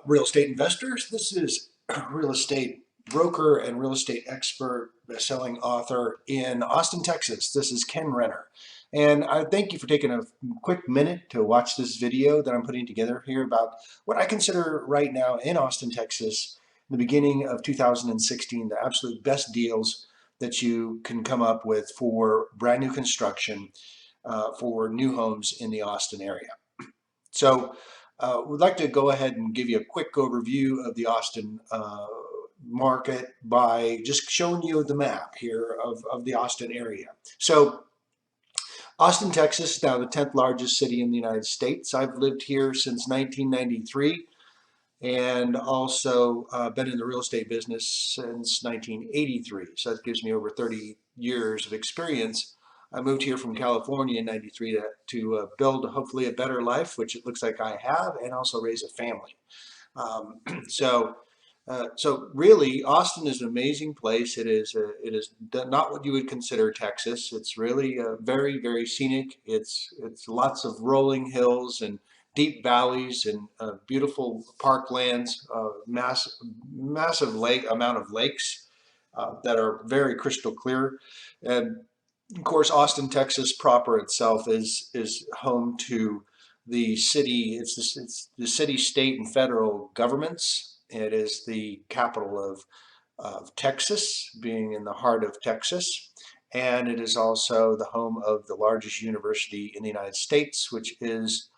Real estate investors. This is real estate broker and real estate expert, best-selling author in Austin, Texas. This is Ken Renner. And I thank you for taking a quick minute to watch this video that I'm putting together here about what I consider right now in Austin, Texas, in the beginning of 2016, the absolute best deals that you can come up with for brand new construction for new homes in the Austin area. So we'd like to go ahead and give you a quick overview of the Austin market by just showing you the map here of the Austin area. So Austin, Texas is now the 10th largest city in the United States. I've lived here since 1993 and also been in the real estate business since 1983. So that gives me over 30 years of experience. I moved here from California in 93 to build hopefully a better life, which it looks like I have, and also raise a family. Um, so so really, Austin is an amazing place. It is not what you would consider Texas. It's really very, very scenic. It's lots of rolling hills and deep valleys and beautiful parklands, massive amount of lakes that are very crystal clear. And of course, Austin, Texas proper itself is home to the city. It's the city, state, and federal governments. It is the capital of Texas, being in the heart of Texas. And it is also the home of the largest university in the United States, which is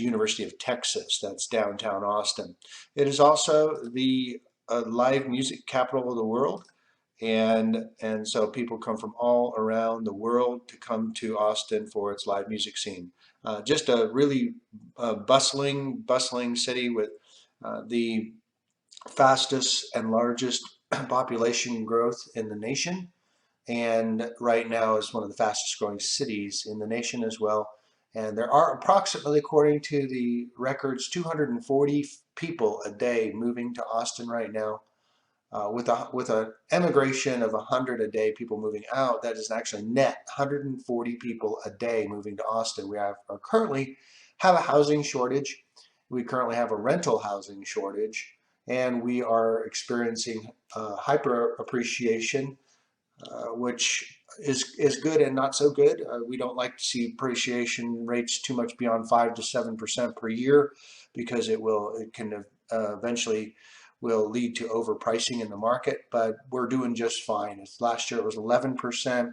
University of Texas. That's downtown Austin. It is also the live music capital of the world. And so people come from all around the world to come to Austin for its live music scene. Just a really bustling city with the fastest and largest population growth in the nation, and right now is one of the fastest growing cities in the nation as well. And there are approximately, according to the records, 240 people a day moving to Austin right now. With an emigration of 100 a day, people moving out, that is actually net 140 people a day moving to Austin. We currently have a housing shortage. We currently have a rental housing shortage, and we are experiencing hyper appreciation, which is good and not so good. We don't like to see appreciation rates too much beyond 5 to 7% per year, because it can eventually will lead to overpricing in the market, but we're doing just fine. Last year it was 11%,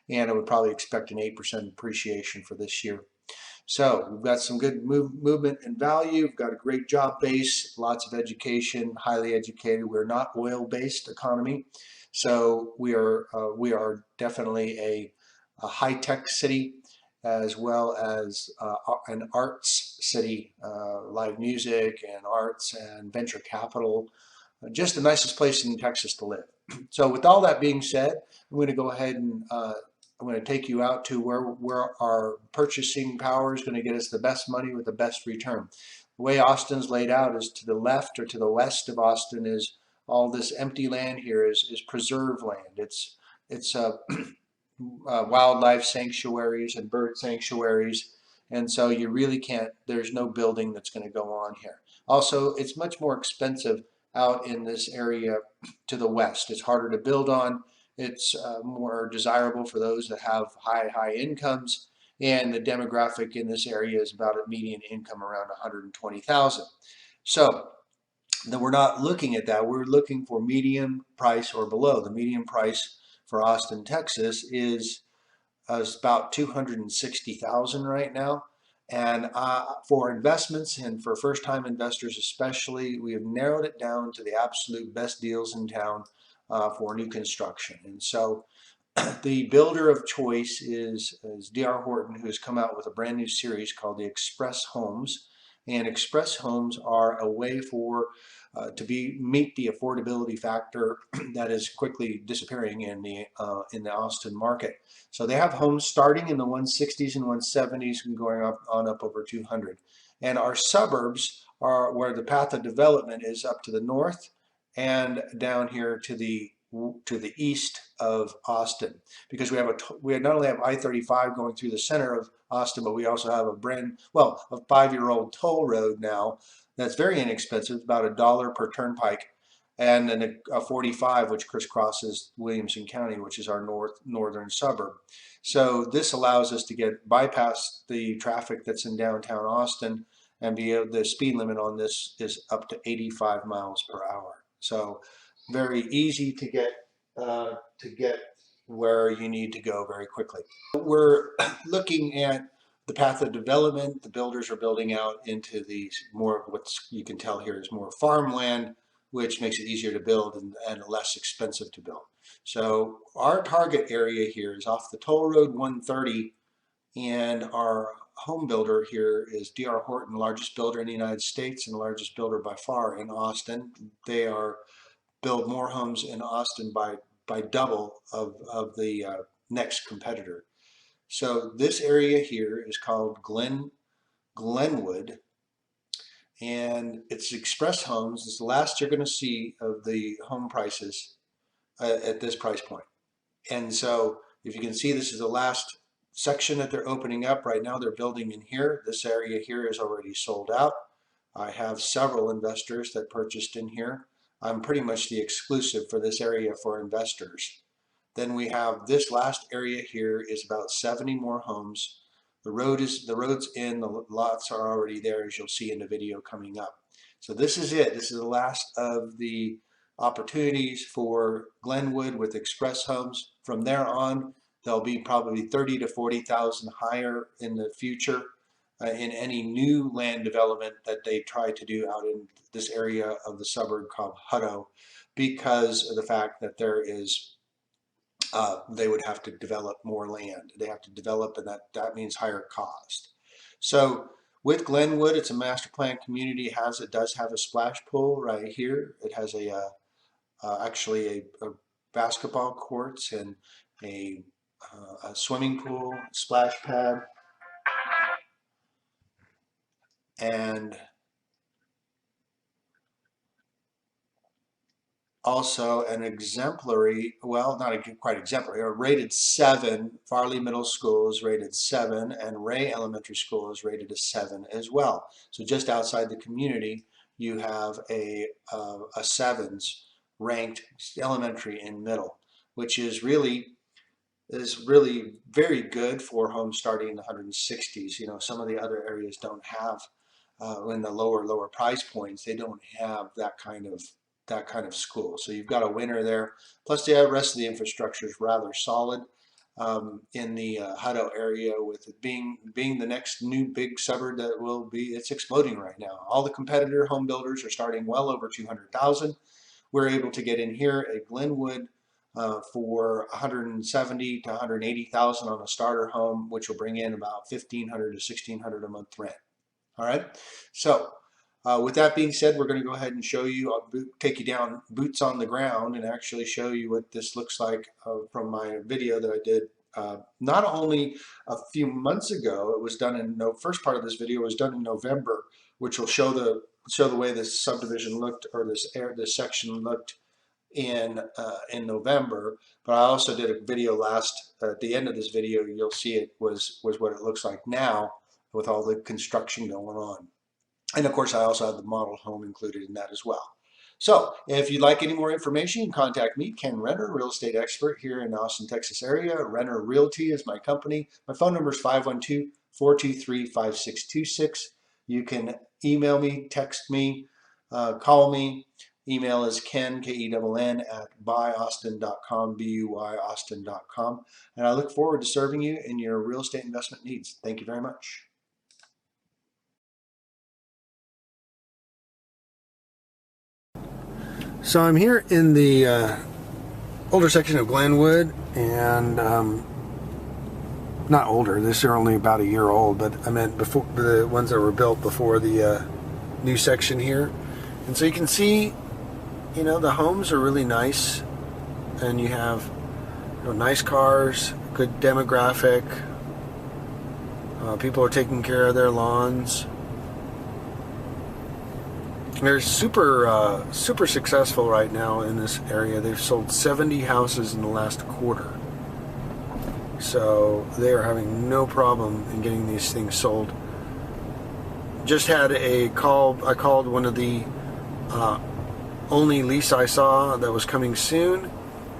and I would probably expect an 8% appreciation for this year. So we've got some good movement and value. We've got a great job base, lots of education, highly educated. We're not oil-based economy, so we are definitely a high-tech city, as well as an arts city, live music and arts and venture capital. Just the nicest place in Texas to live. So with all that being said, I'm going to go ahead and I'm going to take you out to where our purchasing power is going to get us the best money with the best return. The way Austin's laid out is to the left or to the west of Austin is all this empty land here is preserve land. It's wildlife sanctuaries and bird sanctuaries, and so you really can't, there's no building that's going to go on here. Also, it's much more expensive out in this area to the west. It's harder to build on. It's more desirable for those that have high incomes, and the demographic in this area is about a median income around 120,000. So then we're not looking at that. We're looking for medium price or below. The median price for Austin, Texas is about 260,000 right now. And for investments and for first-time investors especially, we have narrowed it down to the absolute best deals in town for new construction. And so the builder of choice is D.R. Horton, who has come out with a brand new series called the Express Homes. And Express Homes are a way for to meet the affordability factor that is quickly disappearing in the Austin market. So they have homes starting in the 160s and 170s and going up over 200. And our suburbs are where the path of development is up to the north and down here to the to the east of Austin, because we not only have I-35 going through the center of Austin, but we also have a 5-year-old toll road now that's very inexpensive, about $1 per turnpike, and then a 45 which crisscrosses Williamson County, which is our northern suburb. So this allows us to bypass the traffic that's in downtown Austin, and the speed limit on this is up to 85 miles per hour. So very easy to get where you need to go very quickly. We're looking at the path of development. The builders are building out into these more of what you can tell here is more farmland, which makes it easier to build and less expensive to build. So our target area here is off the toll road 130, and our home builder here is D.R. Horton, largest builder in the United States and the largest builder by far in Austin. They build more homes in Austin by double of the next competitor. So this area here is called Glenwood, and it's Express Homes. It's the last you're going to see of the home prices at this price point. And so if you can see, this is the last section that they're opening up. Right now they're building in here. This area here is already sold out. I have several investors that purchased in here. I'm pretty much the exclusive for this area for investors. Then we have this last area here is about 70 more homes. The road's in, the lots are already there, as you'll see in the video coming up. So this is it. This is the last of the opportunities for Glenwood with Express Homes. From there on, there'll be probably 30 to 40,000 higher in the future in any new land development that they try to do out in this area of the suburb called Hutto, because of the fact that there is they would have to develop more land. They have to develop, and that means higher cost. So with Glenwood, it's a master plan community. It does have a splash pool right here. It has actually a basketball courts and a swimming pool, splash pad, and also an exemplary, well, not quite exemplary, a rated 7. Farley Middle School is rated 7, and Ray Elementary School is rated a 7 as well. So just outside the community, you have a 7s ranked elementary and middle, which is really very good for homes starting in the 160s. You know, some of the other areas don't have, in the lower price points, they don't have that kind of school. So you've got a winner there. Plus the rest of the infrastructure is rather solid in the Hutto area, with it being the next new big suburb that it's exploding right now. All the competitor home builders are starting well over 200,000. We're able to get in here at Glenwood for 170 to 180,000 on a starter home, which will bring in about 1,500 to 1,600 a month rent. All right. So with that being said, we're going to go ahead and show you, I'll take you down boots on the ground and actually show you what this looks like from my video that I did not only a few months ago. It was done in first part of this video was done in November, which will show the way this subdivision looked, or this section looked in November. But I also did a video at the end of this video, you'll see it was what it looks like now with all the construction going on. And of course, I also have the model home included in that as well. So if you'd like any more information, you can contact me, Ken Renner, real estate expert here in the Austin, Texas area. Renner Realty is my company. My phone number is 512-423-5626. You can email me, text me, call me. Email is Ken, K-E-N-N, at buyaustin.com, buyaustin.com. And I look forward to serving you in your real estate investment needs. Thank you very much. So I'm here in the older section of Glenwood, and not older, these are only about a year old, but I meant before the ones that were built before the new section here. And so you can see, you know, the homes are really nice, and you have, you know, nice cars, good demographic, people are taking care of their lawns. They're super successful right now in this area. They've sold 70 houses in the last quarter. So they are having no problem in getting these things sold. Just had a call. I called one of the only lease I saw that was coming soon,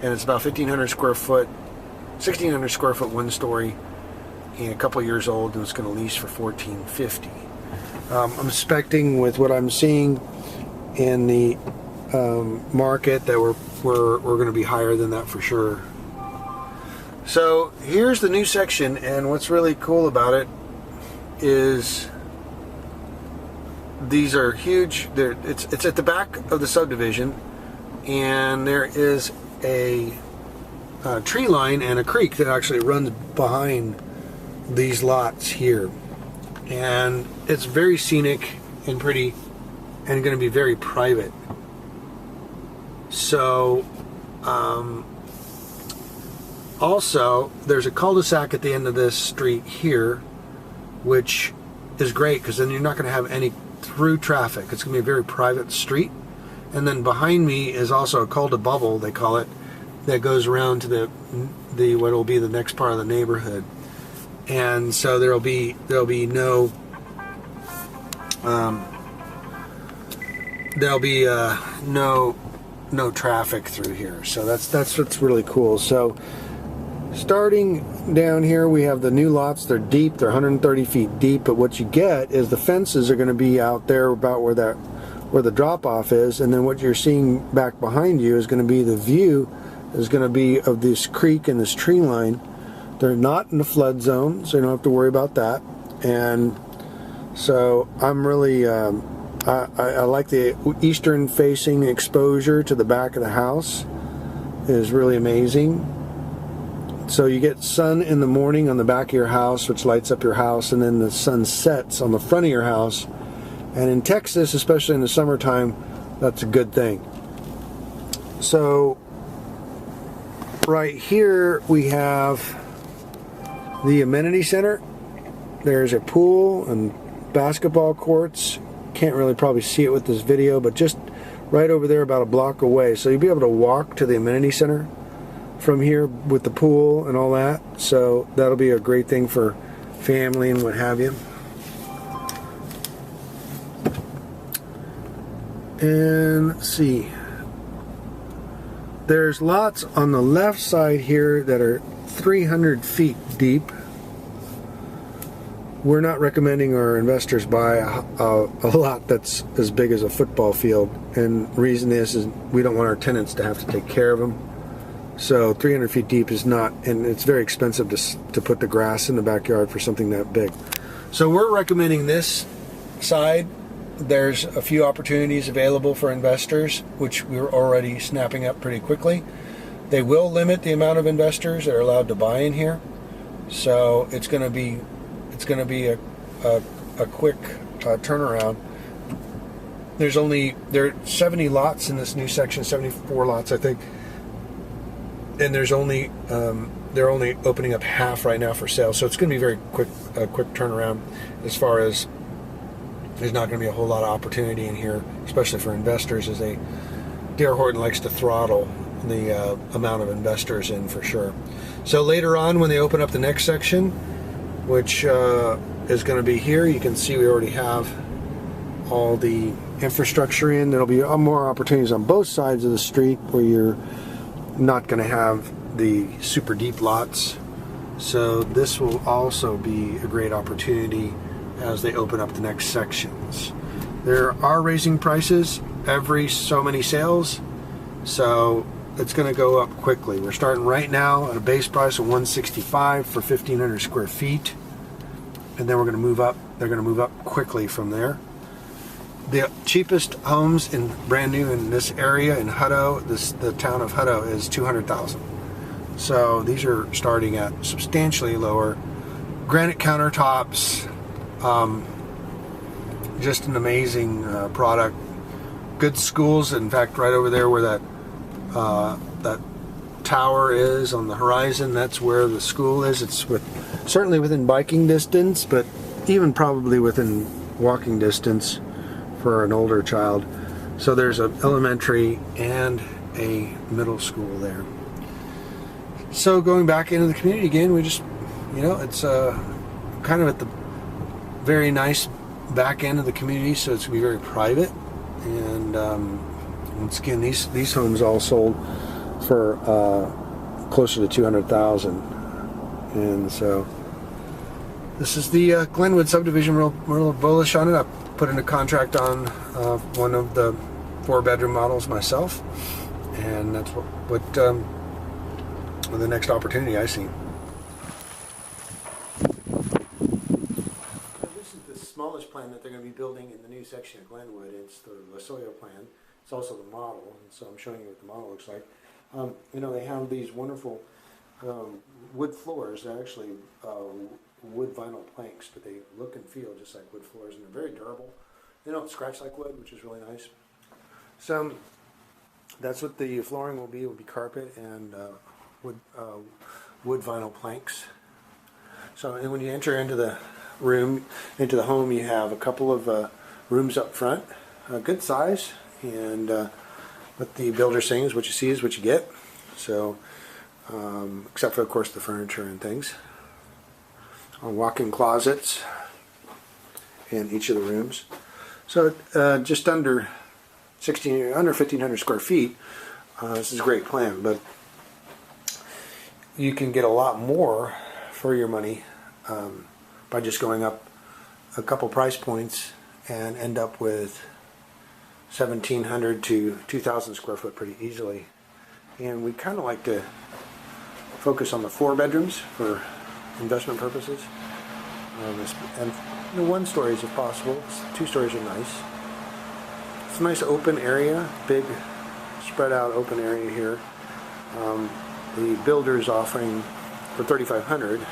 and it's about 1,500 square foot, 1,600 square foot, one story, and a couple years old, and it's going to lease for $1,450. I'm expecting, with what I'm seeing in the market, that we're going to be higher than that for sure. So here's the new section, and what's really cool about it is these are huge. It's at the back of the subdivision, and there is a tree line and a creek that actually runs behind these lots here, and it's very scenic and pretty, and going to be very private. So also, there's a cul-de-sac at the end of this street here, which is great because then you're not going to have any through traffic. It's going to be a very private street. And then behind me is also a cul-de-bubble, they call it, that goes around to the what will be the next part of the neighborhood. And so there'll be no no traffic through here. So that's what's really cool. So starting down here, we have the new lots. They're deep. They're 130 feet deep. But what you get is the fences are going to be out there about where the drop-off is. And then what you're seeing back behind you is going to be the view is going to be of this creek and this tree line. They're not in the flood zone, so you don't have to worry about that. And so I'm really, I like the eastern facing exposure to the back of the house. It is really amazing. So you get sun in the morning on the back of your house, which lights up your house, and then the sun sets on the front of your house. And in Texas, especially in the summertime, that's a good thing. So right here we have the amenity center. There's a pool and basketball courts. Can't really probably see it with this video, but just right over there about a block away. So you'll be able to walk to the amenity center from here with the pool and all that. So that'll be a great thing for family and what have you. And let's see. There's lots on the left side here that are 300 feet deep. We're not recommending our investors buy a lot that's as big as a football field. And the reason is we don't want our tenants to have to take care of them. So 300 feet deep is not, and it's very expensive to put the grass in the backyard for something that big. So we're recommending this side. There's a few opportunities available for investors, which we're already snapping up pretty quickly. They will limit the amount of investors that are allowed to buy in here. So it's going to be a quick turnaround. There are 70 lots in this new section, 74 lots, I think. And there's only they're only opening up half right now for sale, so it's going to be a quick turnaround. As far as there's not going to be a whole lot of opportunity in here, especially for investors, as D.R. Horton likes to throttle the amount of investors in for sure. So later on, when they open up the next section, which is going to be here, you can see we already have all the infrastructure in. There'll be more opportunities on both sides of the street where you're not going to have the super deep lots. So this will also be a great opportunity as they open up the next sections. There are raising prices every so many sales, so it's going to go up quickly. We're starting right now at a base price of $165 for 1,500 square feet, and then we're going to move up. They're going to move up quickly from there. The cheapest homes in brand new in this area in Hutto, the town of Hutto, is $200,000. So these are starting at substantially lower. Granite countertops, just an amazing product. Good schools. In fact, right over there where that tower is on the horizon, that's where the school is. It's certainly within biking distance, but even probably within walking distance for an older child. So there's an elementary and a middle school there. So going back into the community again, we just, it's kind of at the very nice back end of the community, so it's going to be very private. And once again, these homes all sold for closer to $200,000. And so this is the Glenwood subdivision. Real bullish on it. I put in a contract on one of the 4-bedroom models myself, and that's what the next opportunity I see. This is the smallest plan that they're going to be building in the new section of Glenwood. It's the Losoyo plan. It's also the model, and so I'm showing you what the model looks like. They have these wonderful wood floors. They're actually wood vinyl planks, but they look and feel just like wood floors, and they're very durable. They don't scratch like wood, which is really nice. So that's what the flooring will be. It will be carpet and wood vinyl planks. So, and when you enter into the home, you have a couple of rooms up front, good size, and what the builder's saying is what you see is what you get. So, except for, of course, the furniture and things. Walk-in closets in each of the rooms. So, just under 1,500 square feet. This is a great plan, but you can get a lot more for your money by just going up a couple price points and end up with 1,700 to 2,000 square foot pretty easily. And we kind of like to focus on the 4 bedrooms for investment purposes. And 1 stories if possible. 2 stories are nice. It's a nice open area, big spread out open area here. The builder is offering for $3,500,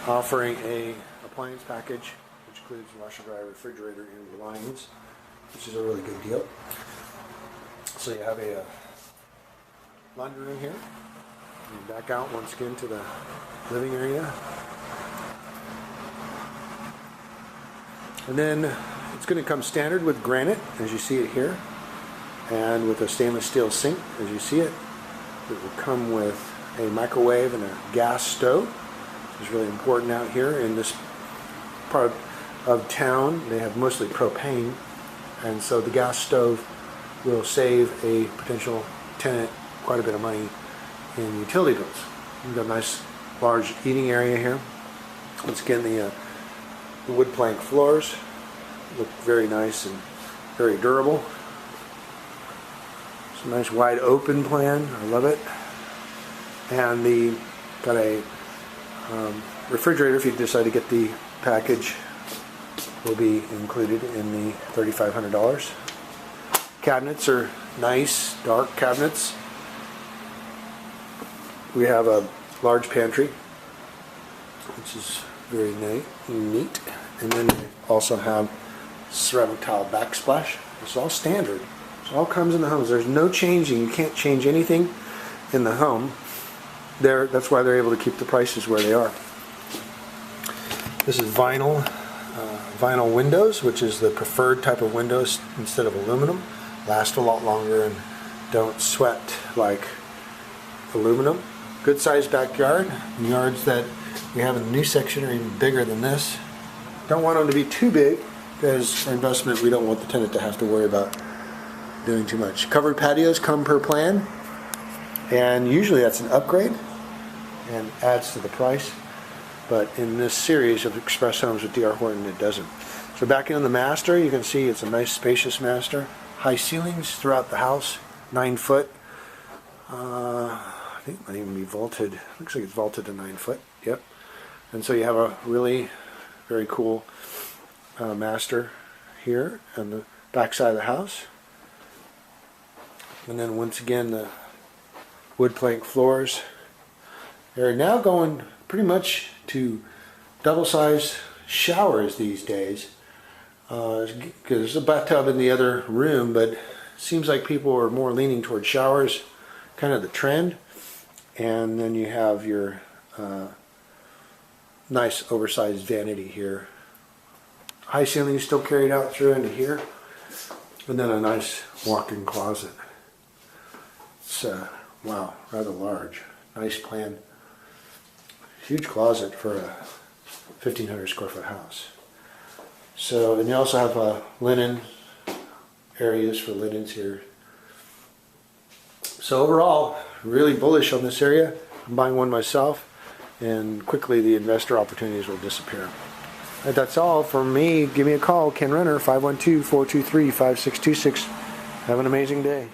offering a appliance package which includes washer, dryer, refrigerator, and blinds, which is a really good deal. So you have a laundry room here. And back out once again to the living area. And then it's going to come standard with granite, as you see it here, and with a stainless steel sink, as you see it. It will come with a microwave and a gas stove, which is really important out here in this part of town. They have mostly propane, and so the gas stove will save a potential tenant quite a bit of money in utility bills. You've got a nice large eating area here. Once again, the wood plank floors look very nice and very durable. It's a nice wide open plan. I love it. And got a refrigerator, if you decide to get the package, will be included in the $3,500. Cabinets are nice, dark cabinets. We have a large pantry, which is very neat. And then we also have ceramic tile backsplash. It's all standard. It all comes in the homes. There's no changing. You can't change anything in the home. That's why they're able to keep the prices where they are. This is vinyl windows, which is the preferred type of windows instead of aluminum. Last a lot longer and don't sweat like aluminum. Good sized backyard. Yards that we have in the new section are even bigger than this. Don't want them to be too big because for investment we don't want the tenant to have to worry about doing too much. Covered patios come per plan, and usually that's an upgrade and adds to the price. But in this series of express homes with D.R. Horton, it doesn't. So back in the master, you can see it's a nice spacious master. High ceilings throughout the house, 9 foot. I think it might even be vaulted. Looks like it's vaulted to 9 foot. Yep. And so you have a really very cool master here on the back side of the house. And then once again the wood plank floors. They're now going pretty much to double-sized showers these days. Because there's a bathtub in the other room, but it seems like people are more leaning toward showers, kind of the trend. And then you have your nice oversized vanity here. High ceilings still carried out through into here. And then a nice walk-in closet. It's, wow, rather large. Nice plan. Huge closet for a 1,500 square foot house. So, and you also have linen areas for linens here. So overall, really bullish on this area. I'm buying one myself, and quickly the investor opportunities will disappear. And that's all from me. Give me a call, Ken Renner, 512-423-5626. Have an amazing day.